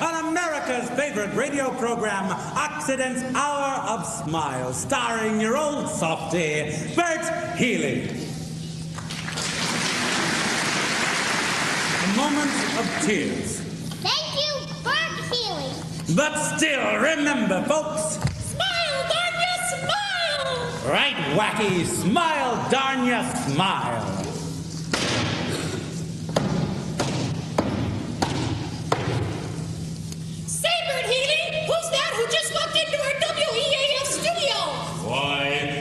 On America's favorite radio program, Occident's Hour of Smiles, starring your old softy, Bert Healy. A moment of tears. Thank you, Bert Healy. But still, remember, folks. Smile, darn ya, smile! Right, wacky, smile, darn ya, smile.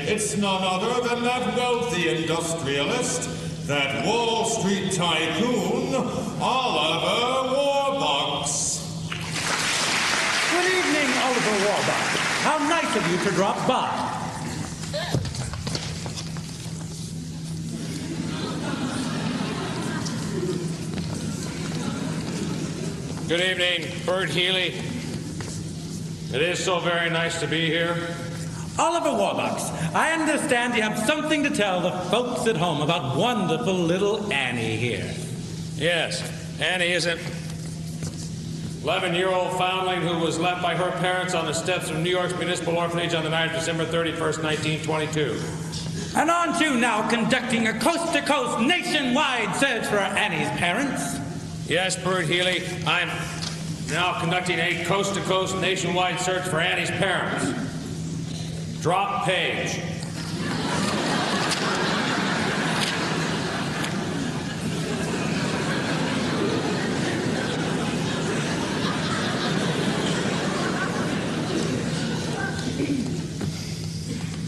It's none other than that wealthy industrialist, that Wall Street tycoon, Oliver Warbucks. Good evening, Oliver Warbucks. How nice of you to drop by. Good evening, Bert Healy. It is so very nice to be here. Oliver Warbucks, I understand you have something to tell the folks at home about wonderful little Annie here. Yes, Annie is an 11-year-old foundling who was left by her parents on the steps of New York's Municipal Orphanage on the night of December 31st, 1922. And aren't you now conducting a coast-to-coast nationwide search for Annie's parents? Yes, Bert Healy, I'm now conducting a coast-to-coast nationwide search for Annie's parents. Drop page.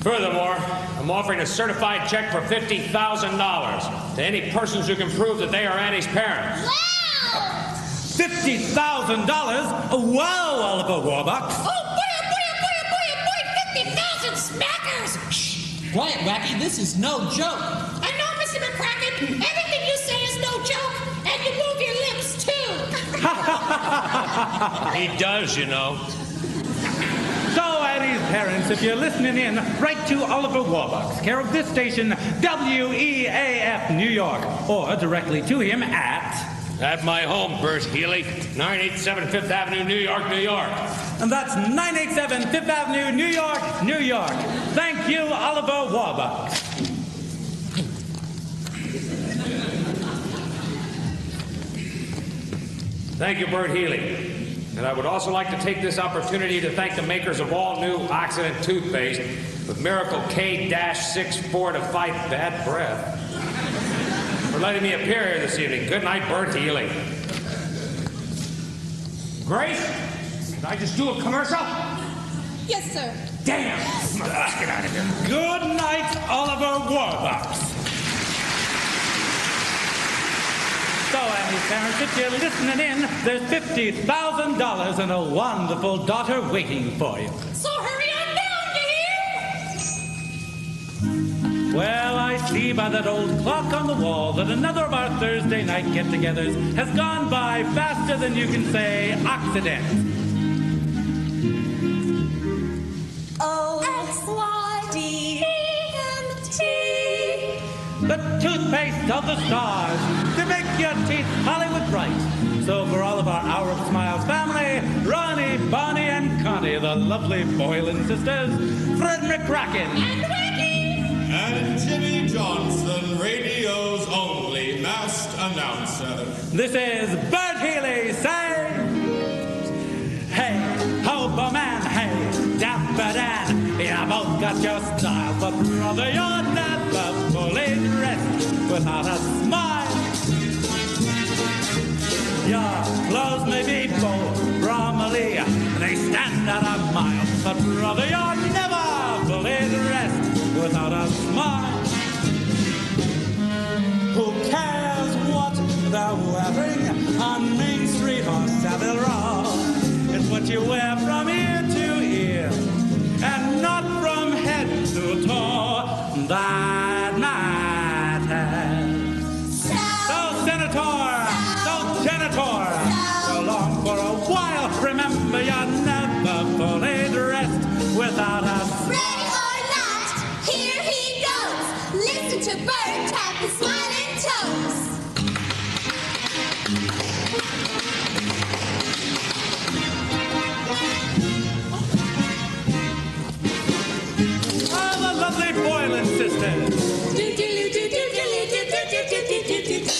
Furthermore, I'm offering a certified check for $50,000 to any persons who can prove that they are Annie's parents. Wow! $50,000? Wow, Oliver Warbucks. Oh, boy, 50,000 smackers! Shh! Quiet, Wacky, this is no joke. I know, Mr. McCracken. Everything you say is no joke, and you move your lips, too. He does, you know. So, Annie's parents, if you're listening in, write to Oliver Warbucks, care of this station, WEAF New York, or directly to him at my home, Bert Healy, 987 Fifth Avenue, New York, New York. And that's 987 Fifth Avenue, New York, New York. Thank you, Oliver Warbucks. Thank you, Bert Healy. And I would also like to take this opportunity to thank the makers of all new Occident toothpaste with Miracle K-64 to fight bad breath for letting me appear here this evening. Good night, Bert Healy. Grace, can I just do a commercial? Yes, sir. Damn! Let's get out of here. Good night, Oliver Warbucks. So, Annie's parents, if you're listening in, there's $50,000 and a wonderful daughter waiting for you. So hurry on down, you hear? Well, I see by that old clock on the wall that another of our Thursday night get-togethers has gone by faster than you can say Occident. O-X-Y-D-E-N-T. The toothpaste of the stars to make your teeth Hollywood bright. So for all of our Hour of Smiles family, Ronnie, Bonnie, and Connie, the lovely Boylan sisters, Fred McCracken, And Wacky! And Jimmy Johnson, radio's only masked announcer. this is Bert Healy saying, hey, Hobo Man, hey, Dapper Dan, you both got your style, but brother, you're never fully dressed without a smile. Your clothes may be bold, bromely, they stand at a mile, but brother, you're never fully dressed without a smile. Who cares what they're wearing on Main Street or Savile Row? It's what you wear from you're never fully dressed without us. Ready or not, here he goes. Listen to Bert tap his smiling toes. Oh, the lovely Boylan sisters.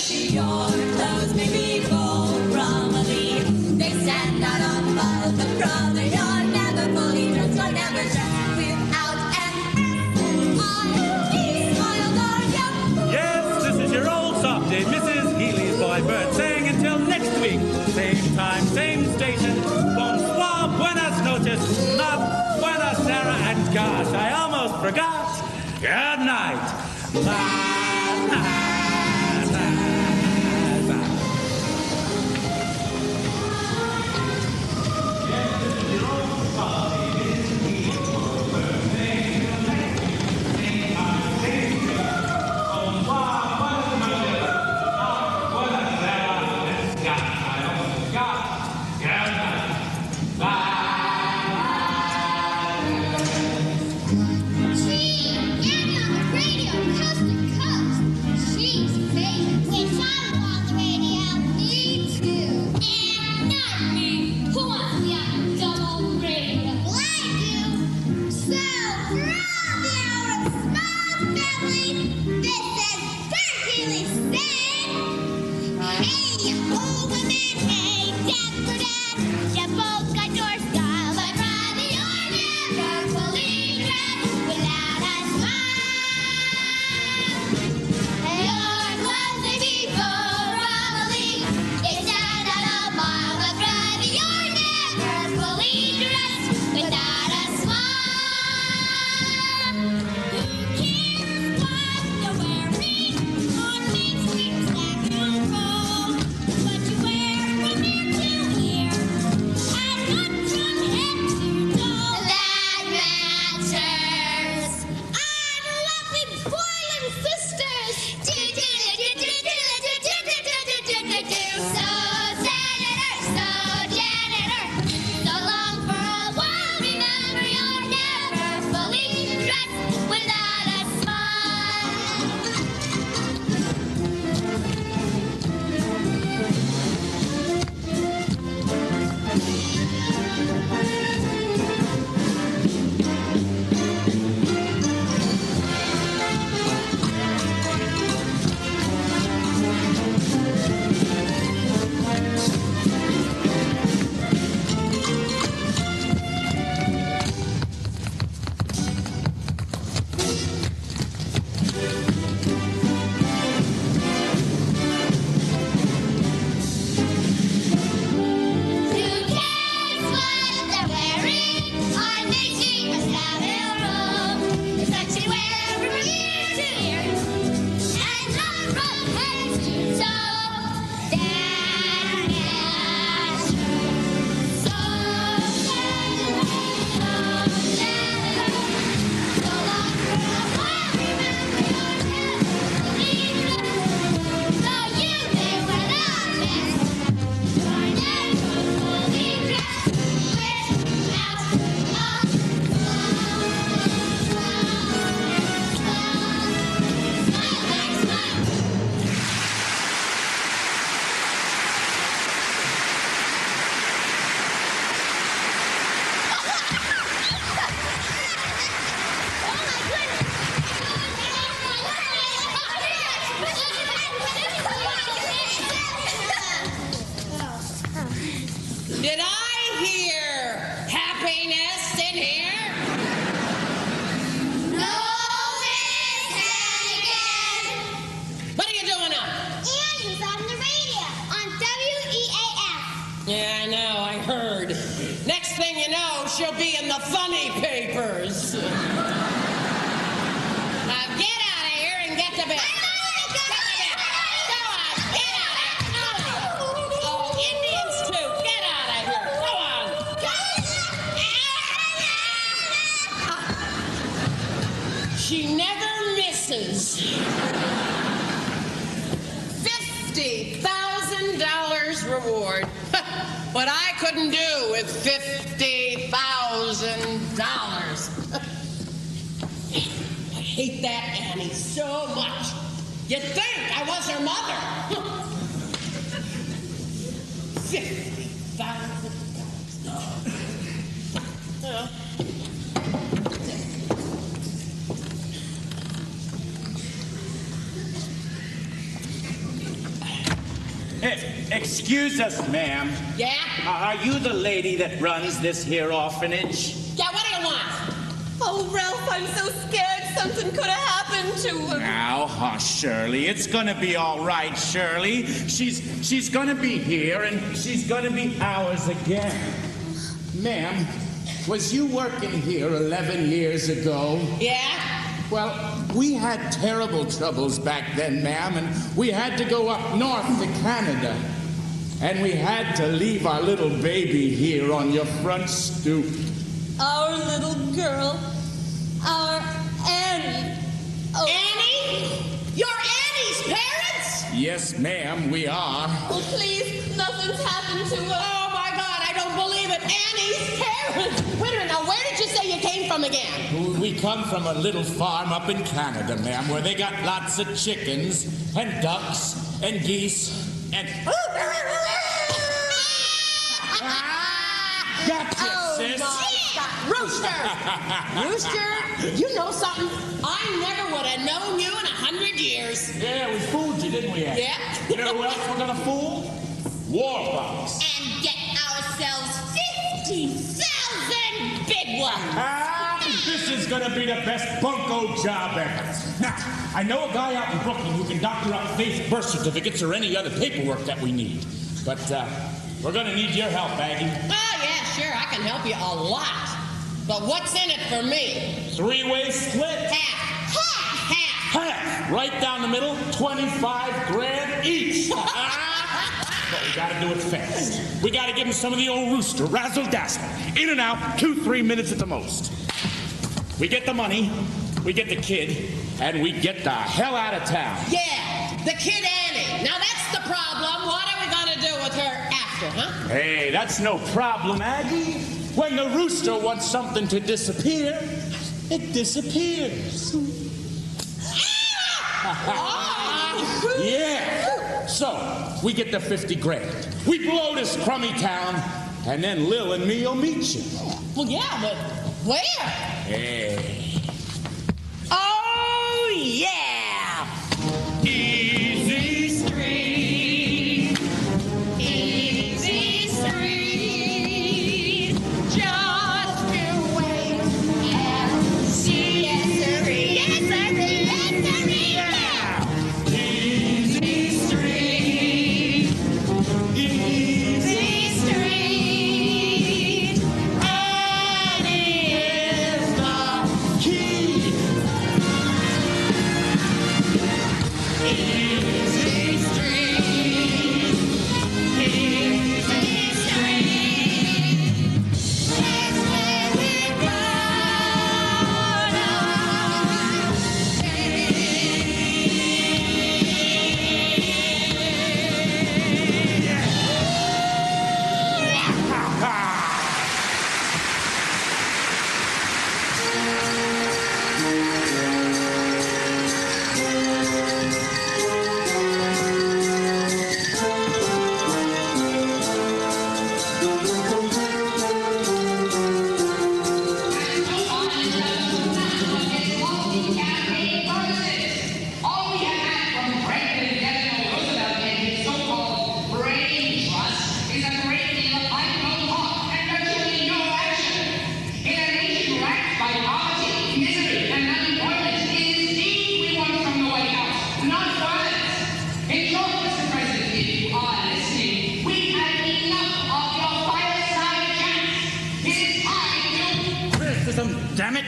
Your clothes may be gold, Romilly. They stand out above the brother. You're never fully dressed, you're never dressed without an smiled or you. Yes, this is your old softy, Mrs. Healy's boy Bert, saying until next week, same time, same station. Bonsoir, buenas noches, not buenas Sarah, and gosh, I almost forgot. Good night. Bye. Did I hear happiness in here? No, Miss Hannigan. What are you doing up? Andrew's on the radio on WEAF. Yeah, I know, I heard. Next thing you know, she'll be in the funny papers. Now get out of here and get to bed. Indians too. Get out of here. Go on. She never misses. $50,000 reward. what I couldn't do with $50,000. I hate that Annie so much. You'd think I was her mother. $50,000. Excuse us, ma'am. Yeah? Are you the lady that runs this here orphanage? Yeah, what do you want? Oh, Ralph, I'm so scared something could have happened to him. Now, hush, Shirley. It's gonna be all right, Shirley. She's gonna be here, and she's gonna be ours again. Ma'am, was you working here 11 years ago? Yeah? Well, we had terrible troubles back then, ma'am, and we had to go up north to Canada. And we had to leave our little baby here on your front stoop. Our little girl. Our Annie. Oh. Annie? You're Annie's parents? Yes, ma'am, we are. Oh, please, nothing's happened to her. Oh, my God, I don't believe it. Annie's parents. Wait a minute, now, where did you say you came from again? We come from a little farm up in Canada, ma'am, where they got lots of chickens and ducks and geese and... Gotcha, sis. Rooster! Rooster, you know something? I never would have known you in 100 years. Yeah, we fooled you, didn't we, Ann? Yeah. You know who else we're gonna fool? Warbucks. And get ourselves 50,000 big ones. This is gonna be the best bunco job ever. Now, I know a guy out in Brooklyn who can doctor up fake birth certificates or any other paperwork that we need. But, we're gonna need your help, Aggie. Oh, yeah, sure, I can help you a lot. But what's in it for me? Three-way split. Half. Half. Half. Right down the middle, 25 grand each. But we gotta do it fast. We gotta give him some of the old rooster, razzle-dazzle. In and out, 2-3 minutes at the most. We get the money, we get the kid, and we get the hell out of town. Yeah, the kid Annie. Now that's the problem. What are we gonna do with her after, huh? Hey, that's no problem, Aggie. When the rooster wants something to disappear, it disappears. Yeah. So, we get the 50 grand. We blow this crummy town, and then Lil and me'll meet you. Well, yeah, but where? Hey. Oh, yeah! Easy Street. Easy Street. Just you wait and see. Yes, sirree. Yes, sirree. Yes, sirree. Yeah. Easy Street. Easy Street. Annie is the key. Easy Street. Easy Street. That's where we're gonna All we have from Franklin Delano Roosevelt and his so-called brain trust is a great deal of idle talk and virtually no action. In a nation racked by poverty, misery, and unemployment, it is deed we want from the White House, not violence. In short, Mr. President, if you are listening, we've had enough of your fireside chats. It is time to... Criticism, damn it!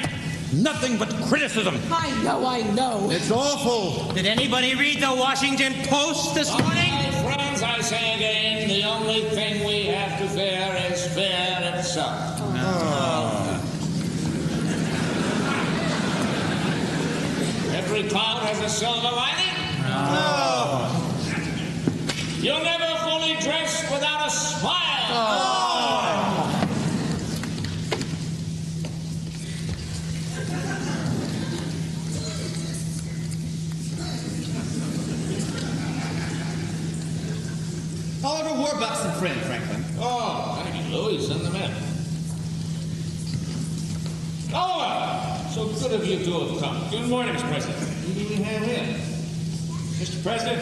Nothing but criticism. I know. It's awful. Did anybody read the Washington Post this morning? My friends, I say again, the only thing we have to fear is fear itself. Every cloud has a silver lining. You'll never fully wedding dress without a smile. Oliver Warbucks and friend, Franklin. Oh, thank you, Louis. Send them in. Oliver, so good of you to have come. Good morning, Mr. President. Who do we have here? Mr. President,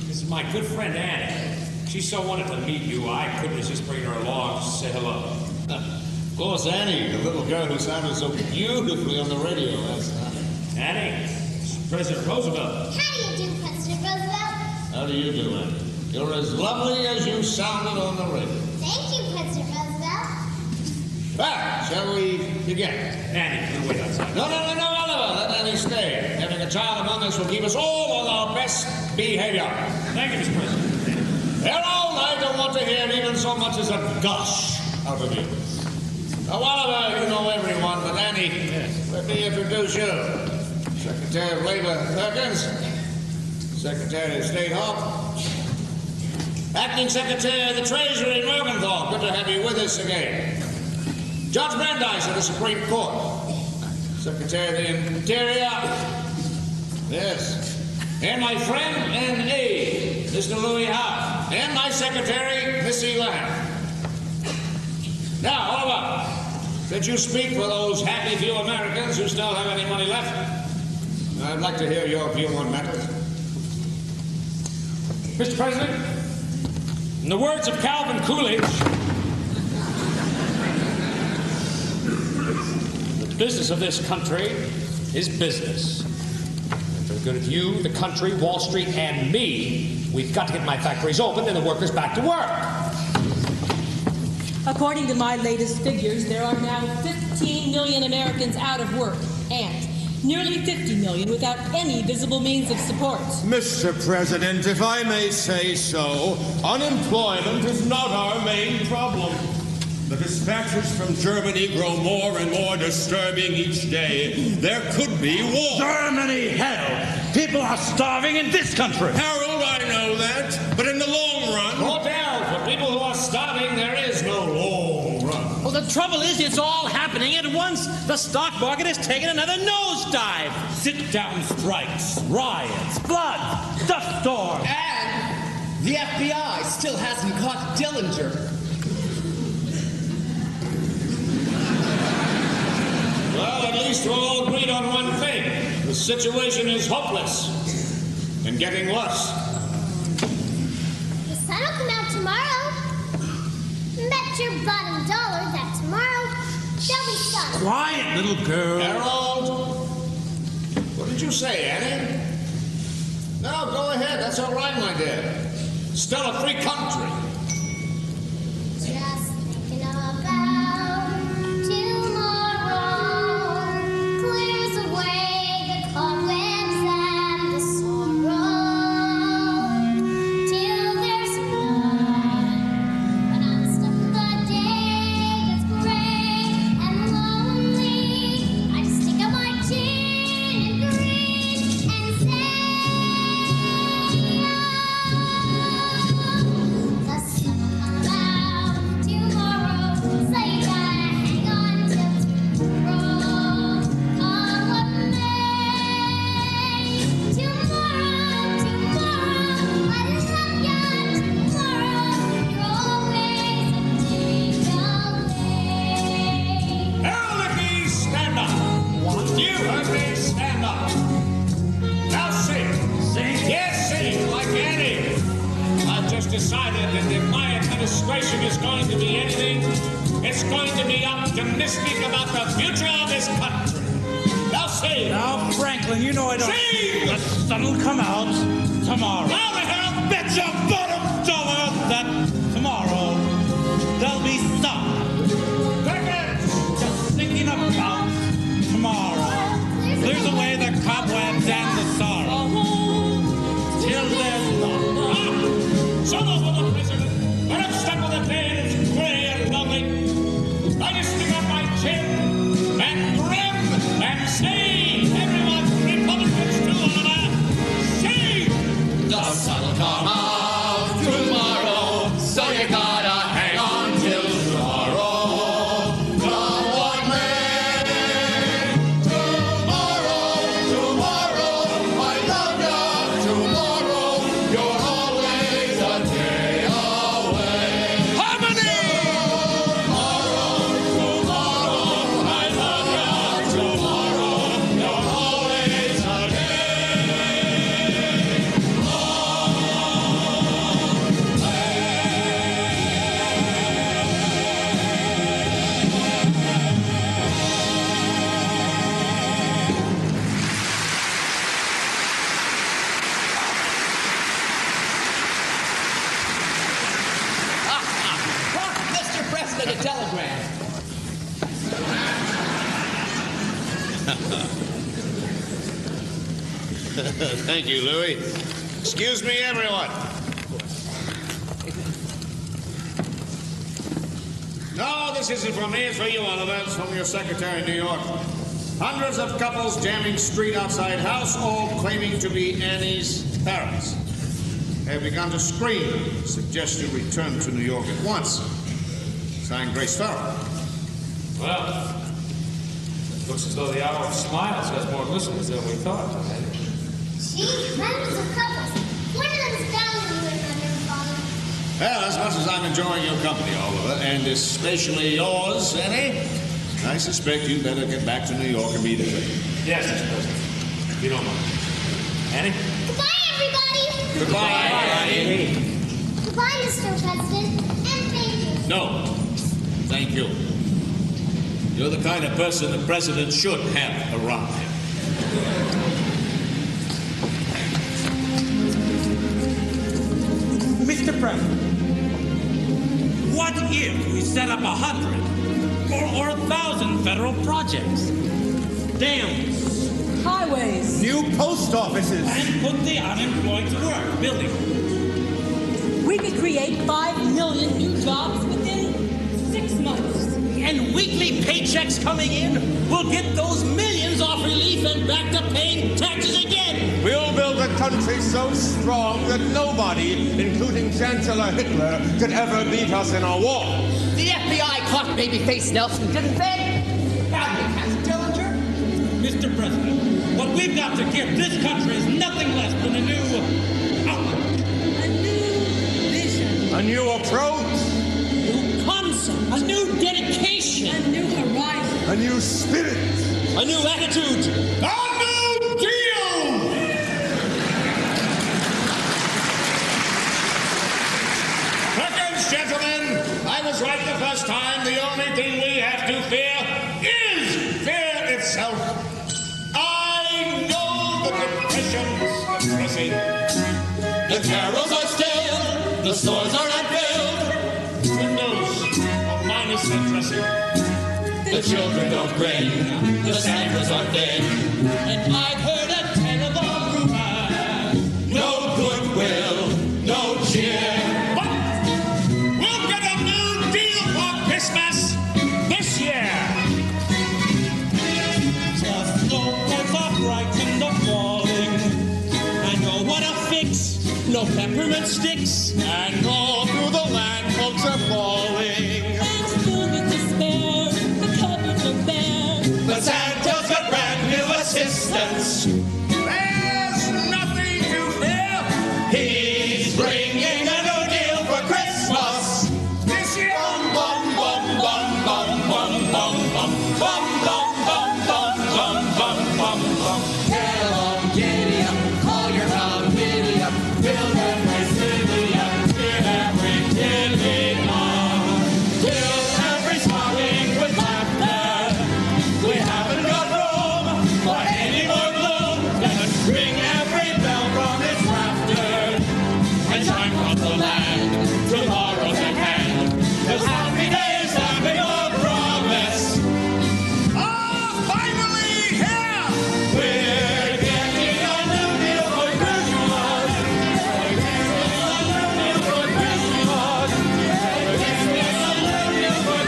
this is my good friend Annie. She so wanted to meet you, I couldn't resist bringing her along to say hello. Of course, Annie, the little girl who sounded so beautifully on the radio last night. Annie, President Roosevelt. How do you do, President Roosevelt? How do you do, Annie? You're as lovely as you sounded on the radio. Thank you, President Roosevelt. Well, shall we begin? Annie, you wait outside. No, Oliver. Let Annie stay. Having a child among us will keep us all on our best behavior. Thank you, Mr. President. Harold, I don't want to hear even so much as a gush out of you. Now, Oliver, you know everyone, but Annie, let me introduce you. Secretary of Labor Perkins, Secretary of State Hawk, Acting Secretary of the Treasury Morgenthau. Good to have you with us again. Judge Brandeis of the Supreme Court, Secretary of the Interior. Yes. And my friend and aide, Mr. Louis Howe. And my secretary, Missy Lamb. Now, Oliver, since you speak for those happy few Americans who still have any money left, I'd like to hear your view on matters. Mr. President, in the words of Calvin Coolidge, the business of this country is business. And for the good of you, the country, Wall Street, and me, we've got to get my factories open and the workers back to work. According to my latest figures, there are now 15 million Americans out of work and nearly 50 million without any visible means of support. Mr. President, if I may say so, unemployment is not our main problem. The dispatches from Germany grow more and more disturbing each day. There could be war. Germany, hell! People are starving in this country. Harold, I know that, but in the long run... No doubt, for people who are starving, there is no long run. Well, the trouble is, it's all happening at once. The stock market has taken another nosedive. Sit-down strikes, riots, blood, dust storms. And the FBI still hasn't caught Dillinger. Well, at least we're all agreed on one thing. The situation is hopeless and getting worse. The sun will come out tomorrow. Bet your bottom dollar that tomorrow there'll be sun. Quiet, little girl. Harold, what did you say, Annie? No, go ahead. That's all right, my dear. Still a free country. Just thinking about tomorrow clears away the cobwebs and the sorrow till there's none. When I'm stuck with a day that's gray and lonely, I stick out my chin and grin and say, the sun will come out tomorrow, so you gotta hang on till tomorrow. Come what may, tomorrow, I love ya tomorrow. You're always a day away. Harold, please stand up. What? You heard me. Stand up. Now sing. Sing? Yes, sing, like Annie. I've just decided that if my administration is going to be anything, it's going to be optimistic about the future of this country. Now sing. Now, Franklin, you know I don't... Sing! The sun will come out tomorrow. Now the Harold. Bet your bottom dollar that tomorrow there'll be sun. Crickets! Just thinking about tomorrow clears away the cobwebs and the sorrow till there's none. So for the president, when I'm stuck with a day that's gray and lonely, I just stick out my chin and grin and say, everyone, Republicans too, Oliver, say, the sun will come out tomorrow. of the telegram. Thank you, Louis. Excuse me, everyone. No, this isn't for me. It's for you, Oliver. It's from your secretary in New York. Hundreds of couples jamming street outside house, all claiming to be Annie's parents. They have begun to scream. Suggest you return to New York at once. Signed, Grace Farrell. Well, it looks as though the Hour of Smiles has more listeners than we thought. Gee, hundreds of couples. One of them's down in you and Mother, Father. Well, as much as I'm enjoying your company, Oliver, and especially yours, Annie, I suspect you'd better get back to New York immediately. Yes, Mr. President. If you don't mind. Annie? Goodbye, everybody. Goodbye, Annie. Goodbye, Mr. President. And thank you. No, thank you. You're the kind of person the president should have around him. Mr. President, what if we set up 100 or 1,000 federal projects? Dams, Highways. New post offices. and put the unemployed to work building. We could create 5 million new jobs within 6 months. And weekly paychecks coming in will get those millions off relief and back to paying taxes again. We'll build a country so strong that nobody, including Chancellor Hitler, could ever beat us in a war. The FBI caught babyface Nelson, didn't they? Now they catch Dillinger. Mr. President, what we've got to give this country is nothing less than a new outlook. A new vision. A new approach. New concept. A new dedication. A new horizon. A new spirit. A new attitude. A new deal! Perkins, gentlemen, I was right the first time. The only thing we have to fear is fear itself. I know the depression's pressing. The carols are stale. The stores are unfilled. Windows are minus the dressing. The children don't grin. The Santas are thin. And I've heard a terrible rumor. No goodwill. No cheer. But we'll get a new deal for Christmas this year. Just no boys are frightened of falling. I know what a fix. No peppermint sticks. And all through the land, folks are falling. And filled with despair, the cupboards are bare. But Santa's got brand new assistants. There's nothing to fear He's bringing a new deal for Christmas. this year. Bum, bum, bum, bum, bum, bum, bum, bum. Bum, bum, bum, bum, bum, bum, bum, bum. Get along, giddy up, call your town, giddy up, build every city up, get every kitty up, fill every stocking with laughter. We haven't got room for any more gloom. Let's ring every bell from its rafter and shine across the land. Tomorrow's at hand. 'Cause happy days have been your promise. Finally here. We're getting a new deal for Christmas. We're getting a new deal for Christmas. We're getting a new deal for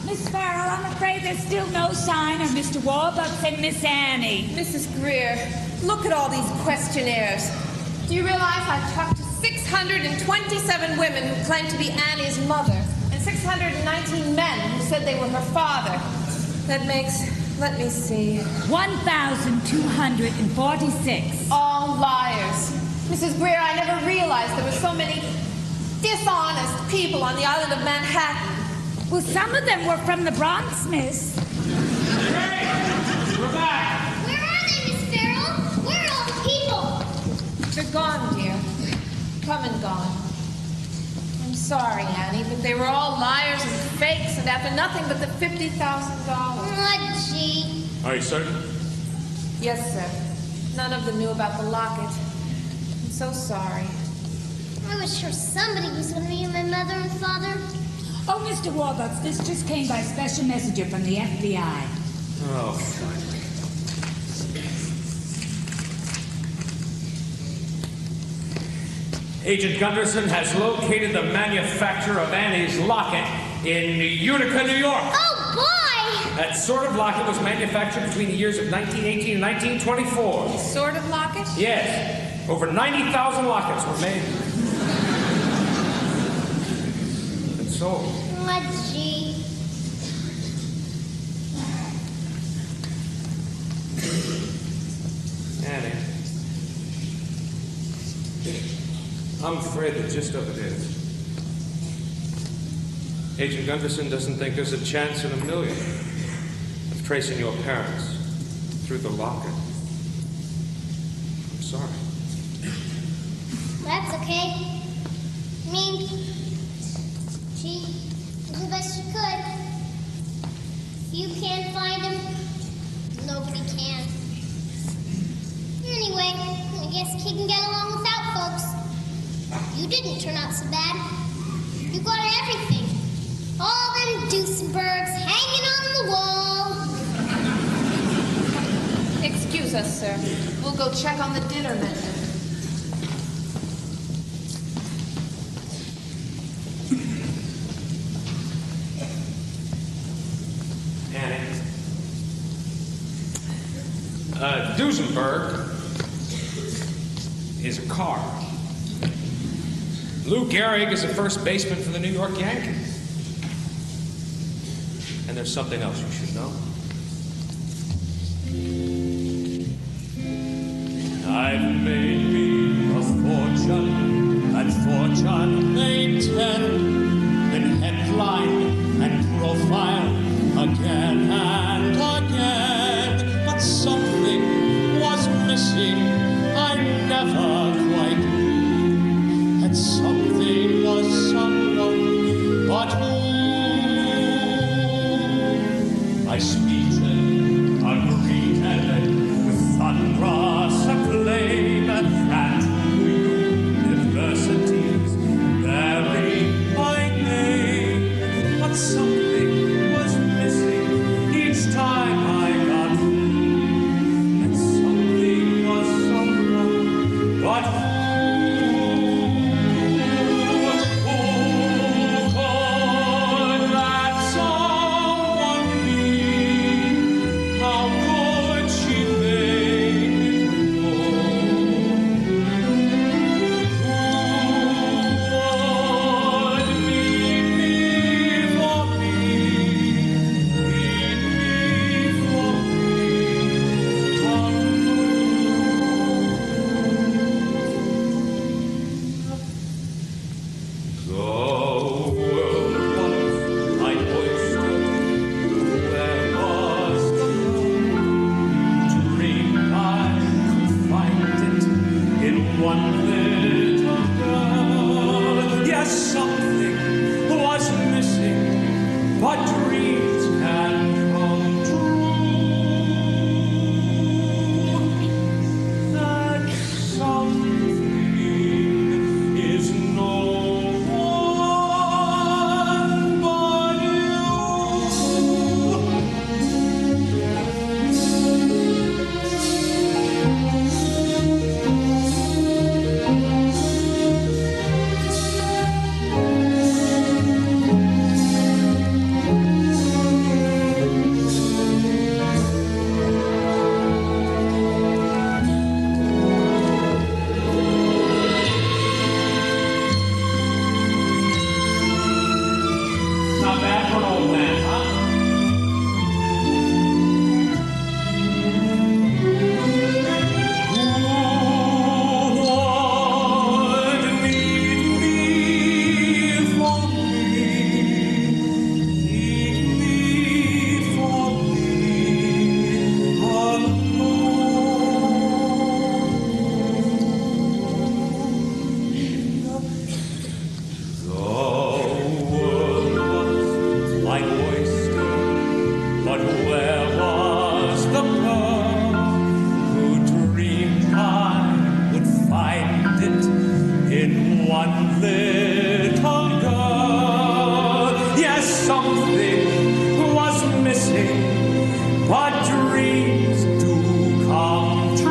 Miss Farrell, I'm afraid there's still no sign of Mr. Warbucks and Miss Annie. Mrs. Greer, look at all these questionnaires. Do you realize I've talked to 627 women who claim to be Annie's mother and 619 men who said they were her father? That makes, let me see, 1,246. all liars. Mrs. Greer, I never realized there were so many dishonest people on the island of Manhattan. Well, some of them were from the Bronx, miss. Hey, we're back. Where are they, Miss Farrell? Where are all the people? They're gone, dear. Come and gone. I'm sorry, Annie, but they were all liars and fakes and after nothing but the $50,000. Oh, gee. Are you certain? Yes, sir. None of them knew about the locket. I'm so sorry. I was sure somebody was going to be my mother and father. Oh, Mr. Warbucks, this just came by special messenger from the FBI. Oh, Agent Gunderson has located the manufacturer of Annie's locket in Utica, New York. Oh, boy! That sort of locket was manufactured between the years of 1918 and 1924. Sort of locket? Yes. Over 90,000 lockets were made. And sold. Oh, gee. Annie. I'm afraid the gist of it is Agent Gunderson doesn't think there's a chance in a million of tracing your parents through the locket. I'm sorry. That's okay. I mean, she did the best she could. If you can't find him, nobody can. Anyway, I guess he can get along without folks. You didn't turn out so bad. You got everything. All them Duesenbergs hanging on the wall. Excuse us, sir. We'll go check on the dinner menu. Annie. Duesenberg is a car. Lou Gehrig is a first baseman for the New York Yankees. And there's something else you should know. I've made me a fortune, and fortune made 10 in headline and profile again and again. But something was missing, I never quite knew that something was someone but who. My speeches are greeted with thunderous acclaim, one little girl. Yes, something was missing, but dreams do come true.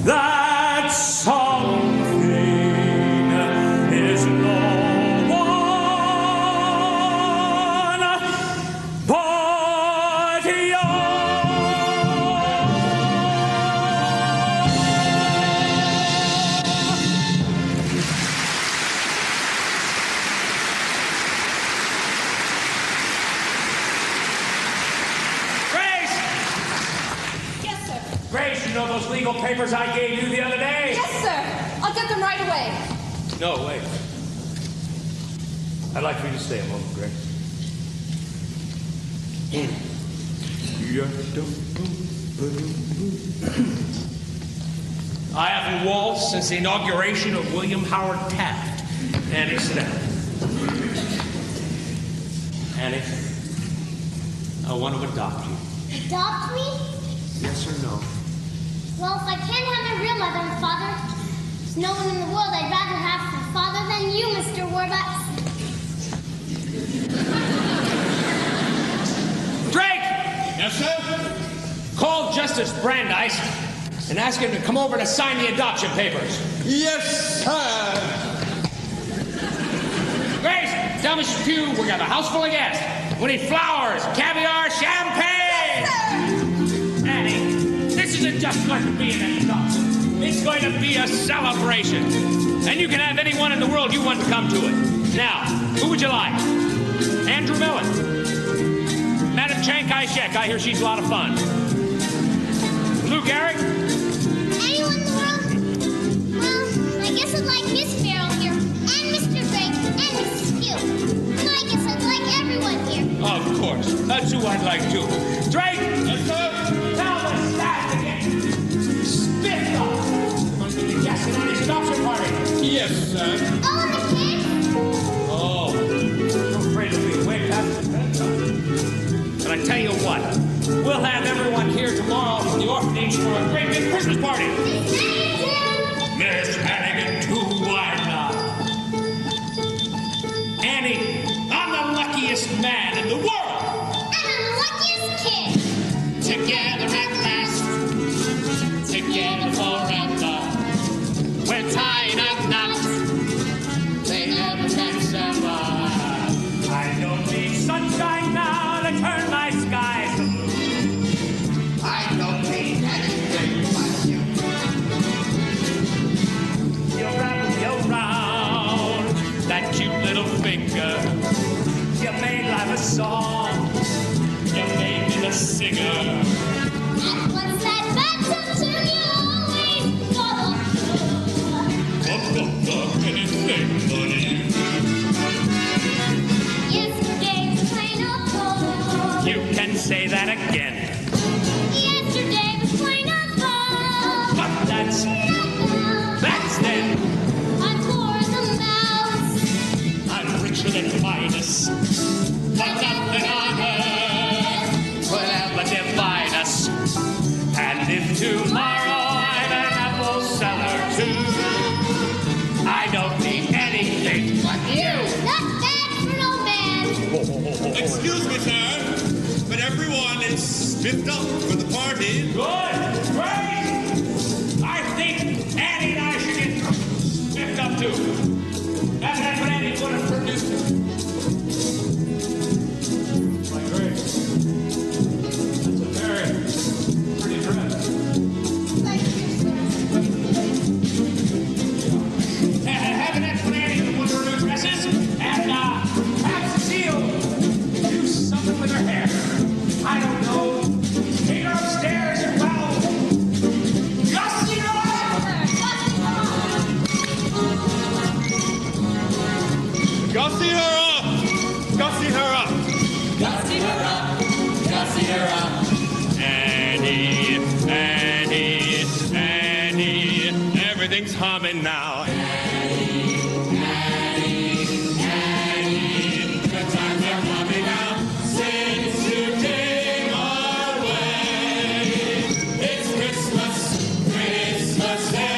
That something is no one but you. Grace! Yes, sir. Grace, you know those legal papers I gave you the other day? Yes, sir. I'll get them right away. No, wait. I'd like for you to stay a moment, Grace. I haven't waltzed since the inauguration of William Howard Taft. Annie, sit down. Annie, I want to adopt you. Adopt me? Yes or no? Well, if I can't have my real mother and father, there's no one in the world I'd rather have for father than you, Mr. Warbucks. Drake! Yes, sir? Call Justice Brandeis and ask him to come over to sign the adoption papers. Yes, sir. Grace, tell Mrs. Pugh we're gonna have a house full of guests. We need flowers, caviar, champagne! Annie, this isn't just going to be an adoption. It's going to be a celebration. And you can have anyone in the world you want to come to it. Now, who would you like? Andrew Mellon. Madam Chiang Kai-shek, I hear she's a lot of fun. Lou Gehrig? Anyone in the world? Well, I guess I'd like Miss Farrell here, and Mr. Drake, and Mrs. Pugh. And I guess I'd like everyone here. Of course. That's who I'd like to. Drake! Yes, sir? Tell the staff to get spiffed up. I'm going to be the guest at Annie's adoption party. Yes, sir. Oh, and the kids? Oh, I'm afraid it'll be way past bedtime. But I tell you what, we'll have everyone here tomorrow from the orphanage for a great big Christmas party. Miss Hannigan, too, why not? Annie, I'm the luckiest man in the world. And I'm the luckiest kid. Together at last, together forever. We're tying up knots they never can sever. I don't need sunshine now to turn my skies blue. I don't need anything but you. You wrap me around that cute little finger. You made life a song. You made me the singer. And what's that bathtub tune you always follow? Anything but you. Yesterday was plain old gold. You can say that again. Yesterday was plain old gold. But that's then. I'm poor as a mouse. I'm richer than Midas. But nothing on earth will ever divide us. And if tomorrow I'm an apple seller too, I don't need anything but you. Not bad for no man. Excuse me, sir, but everyone is spiffed up for the party. Good, great. I think Annie and I should get picked up too. That's what Annie's going to produce. My Grace, that's a very pretty dress. Thank you, sir. Have an explanation of her new dresses, and have Cecile do something with her hair. I don't know. Take her upstairs and well, gusty her up. Gussy her up! Gussy her up! Gussy her up, gussy her up. Annie, Annie, Annie, everything's humming now. Good times are coming now. Since you came our way, it's Christmas, Christmas Day.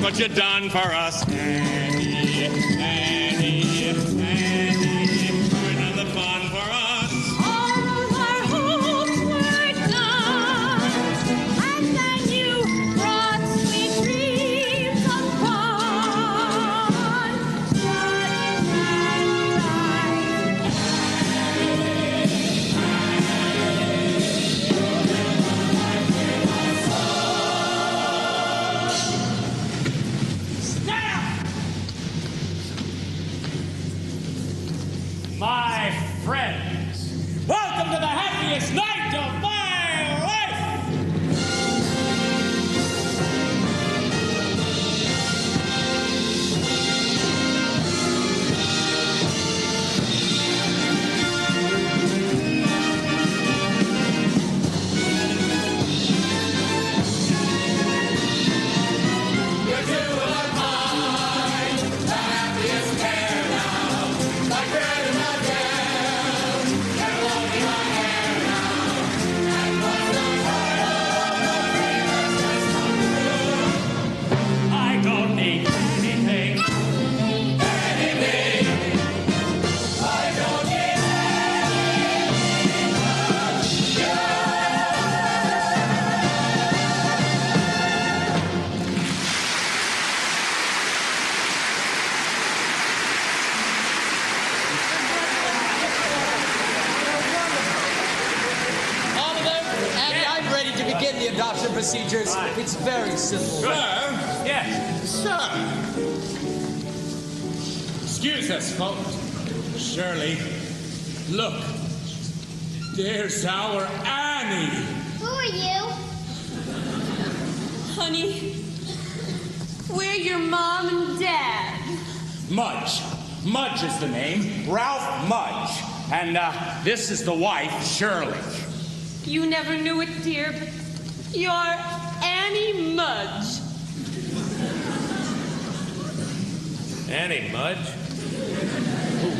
what you done for us, Annie, Annie, Annie. Burn on the fun for us. All our hopes were done, and then you brought sweet dreams upon. My friends, welcome to the happiest night of my life! We're two of mine, the happiest pair now. Like bread in my jam, and along in my hair now. And what's the part of the dreamers just come true? I don't need anything. Anything. I don't need anything but you. Oliver, Annie, I'm ready to begin the adoption procedures. It's very simple. Sir? Yes. Sir! Excuse us, folks. Shirley, look. There's our Annie. Who are you? Honey, we're your mom and dad. Mudge. Mudge is the name. Ralph Mudge. And this is the wife, Shirley. You never knew it, dear, but you're Annie Mudge. Annie Mudge?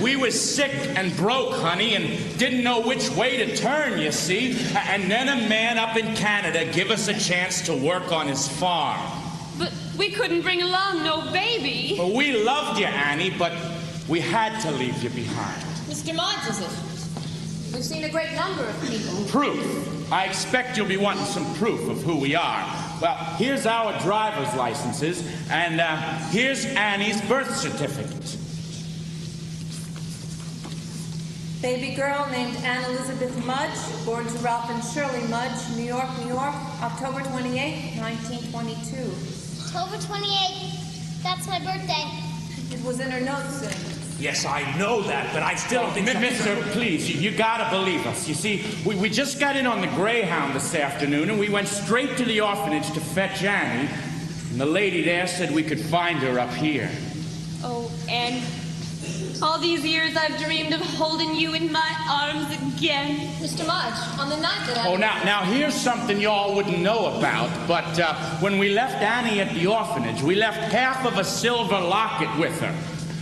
We was sick and broke, honey, and didn't know which way to turn, you see. And then a man up in Canada give us a chance to work on his farm. But we couldn't bring along no baby. Well, we loved you, Annie, but we had to leave you behind. Mr. Mudge, is it? We've seen a great number of people. Proof. I expect you'll be wanting some proof of who we are. Well, here's our driver's licenses, and here's Annie's birth certificate. Baby girl named Anne Elizabeth Mudge, born to Ralph and Shirley Mudge, New York, New York, October 28, 1922. October 28th. That's my birthday. It was in her notes, sir. Yes, I know that, but I still don't think... Mister, please, you gotta believe us. You see, we just got in on the Greyhound this afternoon, and we went straight to the orphanage to fetch Annie, and the lady there said we could find her up here. Oh, Annie, all these years I've dreamed of holding you in my arms again. Mr. Mudge, on the night that Oh, now here's something y'all wouldn't know about, but when we left Annie at the orphanage, we left half of a silver locket with her,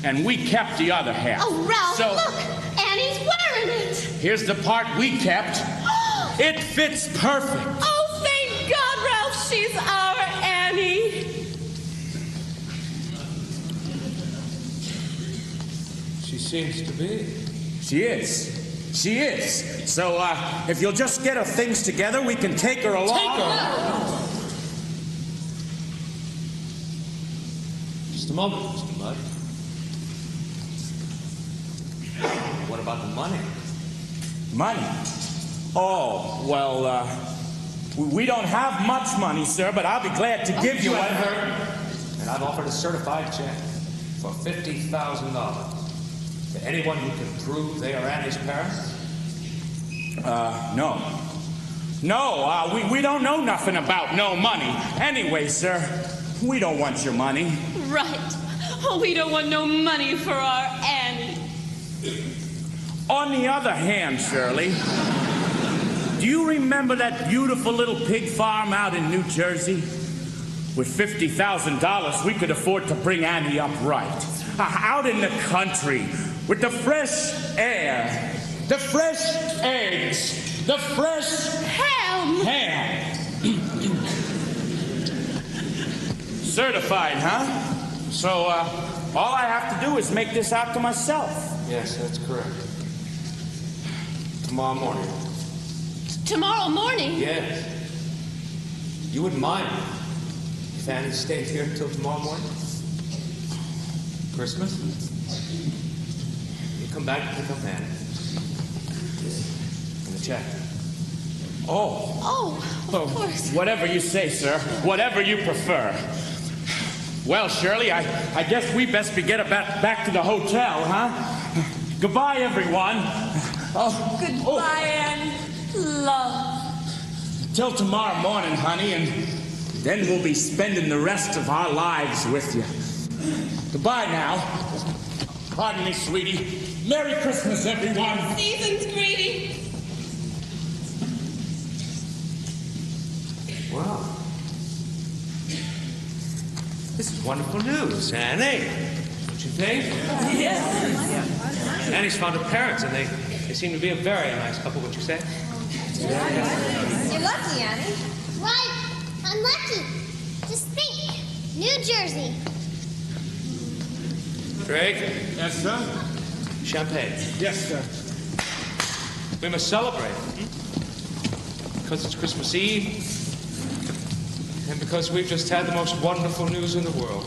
and we kept the other half. Oh, Ralph, So, look! Annie's wearing it! here's the part we kept. It fits perfect. Oh, thank God, Ralph, she's our Annie. She seems to be. She is. She is. So, if you'll just get her things together, we can take her along. Take her? Just a moment, Mr. Mudge. What about the money? Money? Oh, well, we don't have much money, sir, but I'll be glad to give you one. And I've offered a certified check for $50,000 to anyone who can prove they are Annie's parents. No. No, we don't know nothing about no money. Anyway, sir, we don't want your money. Right. Oh, we don't want no money for our Annie. On the other hand, Shirley, do you remember that beautiful little pig farm out in New Jersey? With $50,000, we could afford to bring Annie up right. Out in the country, with the fresh air, the fresh eggs, the fresh Ham. Certified, huh? So, all I have to do is make this out to myself. Yes, that's correct. Tomorrow morning. Tomorrow morning? Yes. You wouldn't mind if Annie stayed here until tomorrow morning? Christmas? You come back and pick up Annie. And the check. Oh, of course. Whatever you say, sir. Whatever you prefer. Well, Shirley, I guess we best be getting back to the hotel, huh? Goodbye, everyone. Goodbye, Annie. Love. Till tomorrow morning, honey, and then we'll be spending the rest of our lives with you. Goodbye now. Pardon me, sweetie. Merry Christmas, everyone. Season's greeting. Wow. This is wonderful news, Annie. Don't you think? Yes. Annie's found her parents, and they seem to be a very nice couple, would you say? You're lucky, Annie. Right. I'm lucky. Just think. New Jersey. Drake? Yes, sir? Champagne. Yes, sir. We must celebrate. Because it's Christmas Eve, and because we've just had the most wonderful news in the world.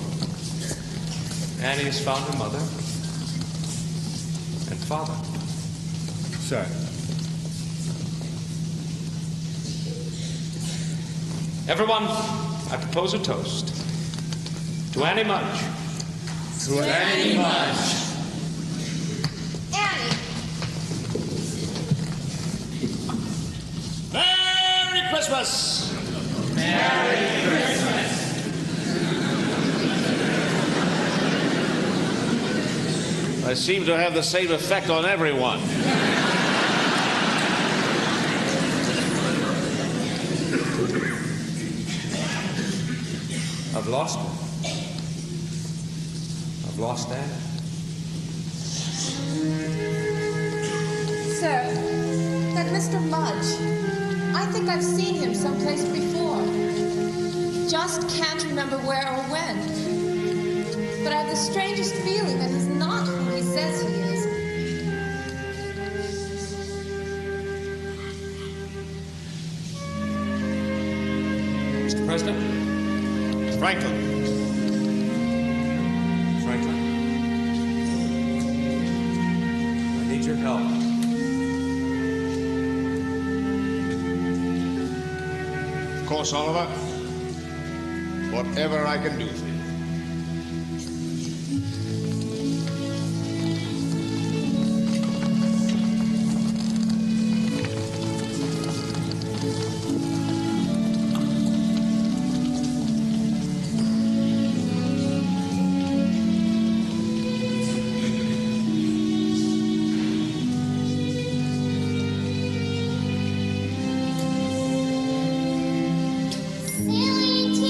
Annie has found her mother and father. Sir. Everyone, I propose a toast. To Annie Mudge. To Annie Mudge. Annie. Merry Christmas! Merry Christmas. I seem to have the same effect on everyone. I've lost her. I've lost Annie. Sir, that Mr. Mudge. I think I've seen him someplace before. Just can't remember where or when. But I have the strangest feeling that he's not who he says he is. Mr. President? Franklin. Franklin? I need your help. Of course, Oliver. Whatever I can do for you. Silly to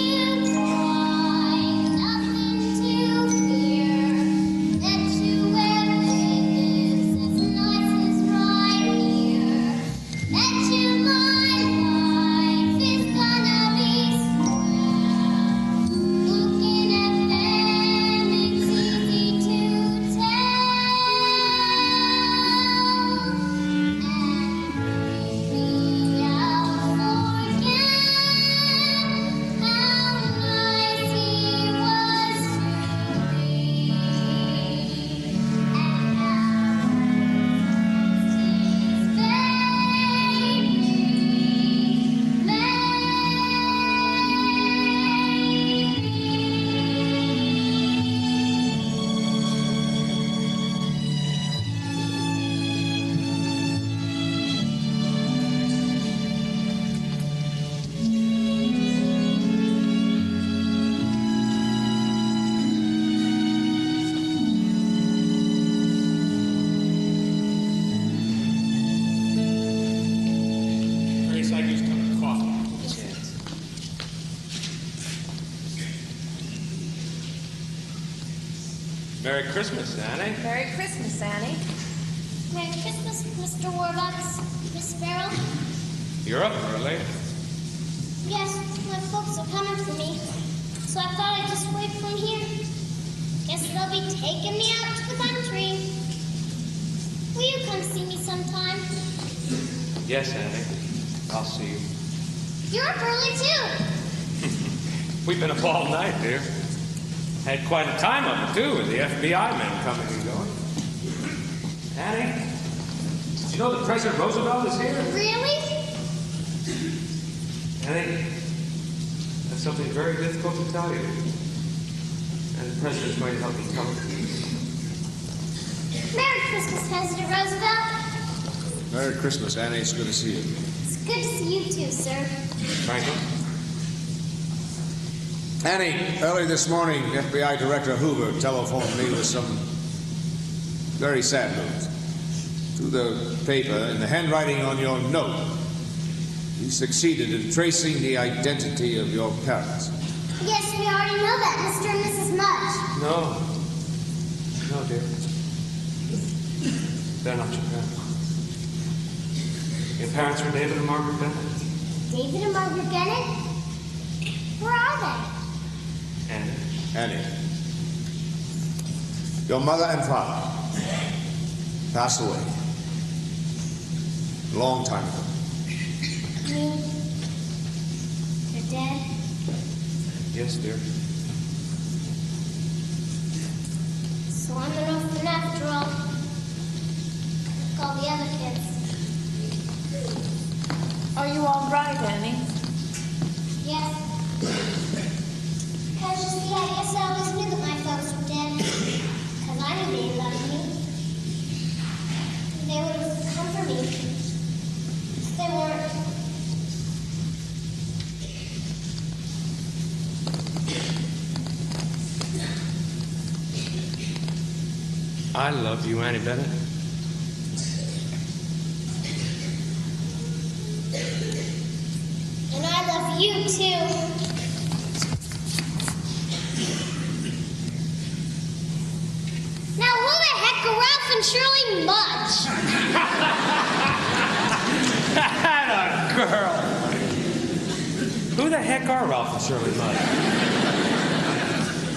Merry Christmas, Annie. Merry Christmas, Annie. Merry Christmas, Mr. Warbucks, Miss Sparrow. You're up early. Yes, my folks are coming for me. So I thought I'd just wait from here. Guess they'll be taking me out to the country. Will you come see me sometime? Yes, Annie. I'll see you. You're up early too. We've been up all night, dear. Had quite a time of it, too, with the FBI men coming and going. Annie, did you know that President Roosevelt is here? Really? Annie, that's something very difficult to tell you. And the President's going to help me tell it to you. Merry Christmas, President Roosevelt. Merry Christmas, Annie. It's good to see you. It's good to see you too, sir. Franklin? Annie, early this morning, FBI Director Hoover telephoned me with some very sad news. Through the paper, in the handwriting on your note, he succeeded in tracing the identity of your parents. Yes, we already know that, Mr. and Mrs. Mudge. No. No, dear. They're not your parents. Your parents were David and Margaret Bennett. David and Margaret Bennett? Where are they? Annie. Your mother and father passed away a long time ago. They're dead? Yes, dear. So I'm an orphan after all. Like all the other kids. Are you all right, Annie? Yes. Because you see, I guess I always knew that my folks were dead. Because I knew they loved me. They would have come for me. They weren't. I love you, Annie Bennett. And I love you too. Now who the heck are Ralph and Shirley Mudge? Atta girl. Who the heck are Ralph and Shirley Mudge?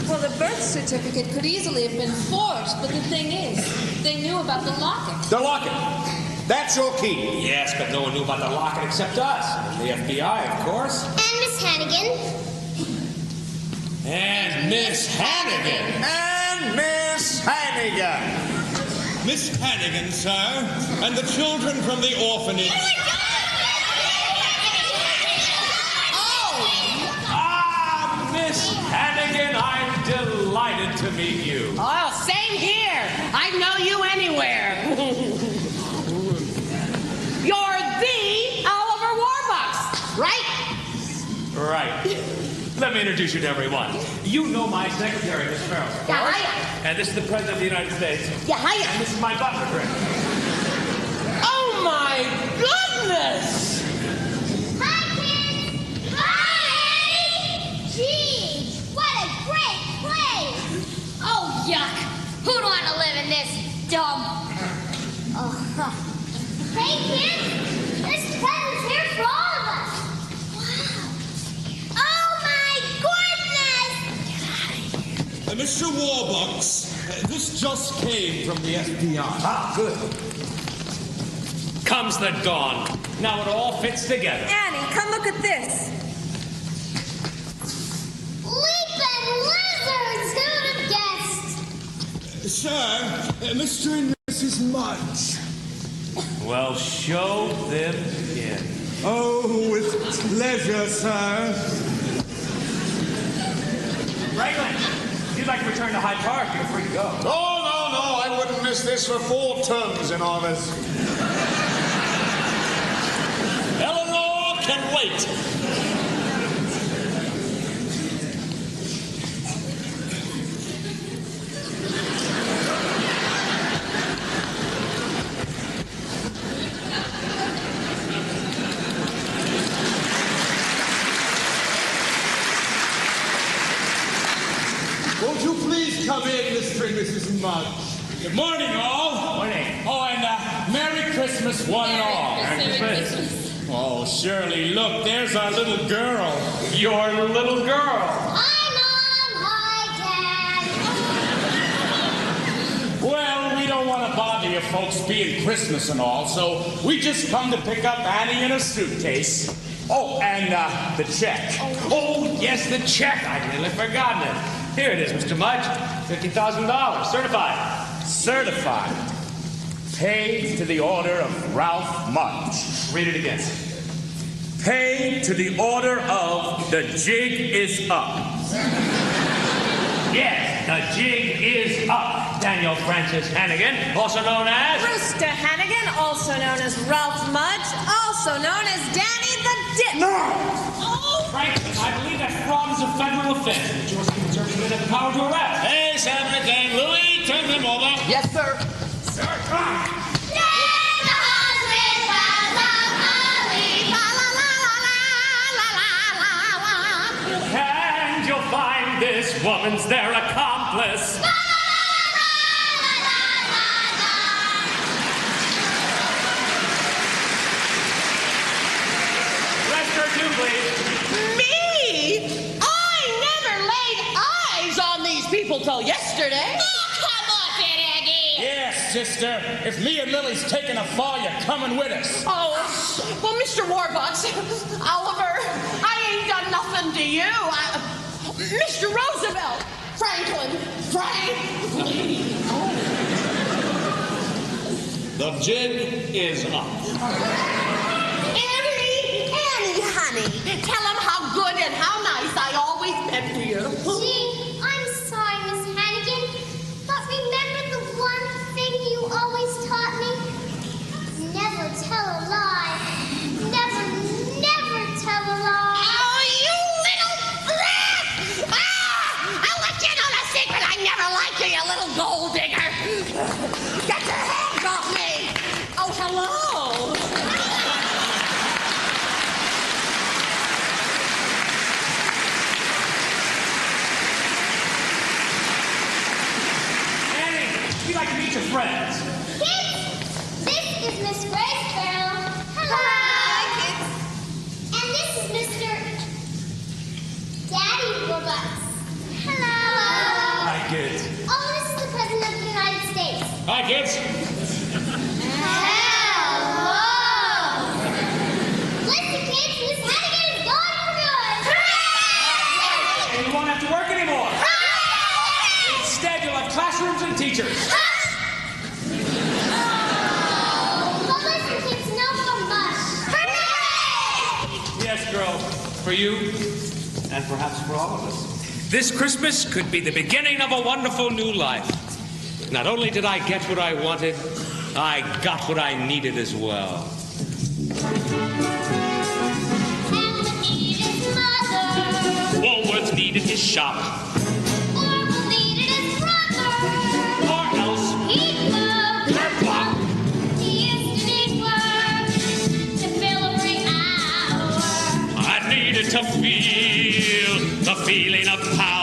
Well, the birth certificate could easily have been forged, but the thing is, they knew about the locket. The locket. That's your key. Yes, but no one knew about the locket except us. And the FBI, of course. And Miss Hannigan. And Miss Hannigan. And Miss Hannigan. Miss Hannigan, sir, and the children from the orphanage. Miss Hannigan, I'm delighted to meet you. Oh, same here. I'd know you anywhere. You're the Oliver Warbucks, right? Right. Let me introduce you to everyone. You know my secretary, Miss Farrell. Yeah, hiya. And this is the President of the United States. Yeah, hiya. And this is my butler, Chris. Oh, my goodness. Hi, kids. Hi. Gee, what a great place. Oh, yuck. Who'd want to live in this dump? Oh, huh. Hey, kids. This present's here for all of us. Wow. Oh, my goodness. Mr. Warbucks, this just came from the FBI. Ah, good. Comes the dawn. Now it all fits together. Annie, come look at this. Leaping lizards! Who'd have guessed? Sir, Mr. and Mrs. Mudge. Well, show them in. Oh, with pleasure, sir. Franklin, if you'd like to return to Hyde Park, you're free to go. Oh, no. I wouldn't miss this for 4 terms in office. Eleanor can wait. Won't you please come in, Mr. and Mrs. Mudge? Good morning, all. Morning. Oh, and Merry Christmas, one and all. Merry Christmas. Oh, Shirley, look, there's our little girl. Your little girl. I'm folks being Christmas and all, so we just come to pick up Annie in her suitcase. Oh, and the check. Oh, yes, the check. I'd nearly forgotten it. Here it is, Mr. Mudge. $50,000. Certified. Certified. Paid to the order of Ralph Mudge. Read it again. Paid to the order of The Jig Is Up. Yes, the jig is up. Daniel Francis Hannigan, also known as... Rooster Hannigan, also known as Ralph Mudge, also known as Danny the Dip. No! Oh! Frank, I believe that fraud is a federal offense. The Georgia Secret Service didn't have the power to arrest. Hey, Senator Dan Louis, turn them over. Yes, sir. Sir, come. And you'll find this woman's their accomplice. Rest her too, please. Me? I never laid eyes on these people till yesterday. Yes, sister. If me and Lily's taking a fall, you're coming with us. Oh, well, Mr. Warbucks, Oliver, I ain't done nothing to you. Mr. Roosevelt, Franklin. The jig is up. Annie, honey, tell him how good and how nice I always been to you. Gee, I'm sorry, Miss Hannigan, but remember the one thing you always taught me? Never tell a lie. Never tell a lie. Oh, you little brat! I'll let you know the secret. I never liked you, you little gold digger. Get your hands off me. Oh, hello. We'd like to meet your friends. Kids, this is Miss Grace Farrell. Hello. Hi, kids. And this is Mr. Daddy Warbucks. Hello. Hi, kids. Oh, this is the President of the United States. Hi, kids. Hello. Listen, kids, Miss Hannigan is gone for good. And you won't have to work anymore. Instead, you'll have classrooms and teachers. But listen, kids, no more mush. Yes, girl, for you, and perhaps for all of us. This Christmas could be the beginning of a wonderful new life. Not only did I get what I wanted, I got what I needed as well. Hamlet needed his mother. Woolworths needed his shop. Orville needed his brother. Or else, Heathcliff. Kerplunk. He used to need work to fill every hour. I needed to feel the feeling of power.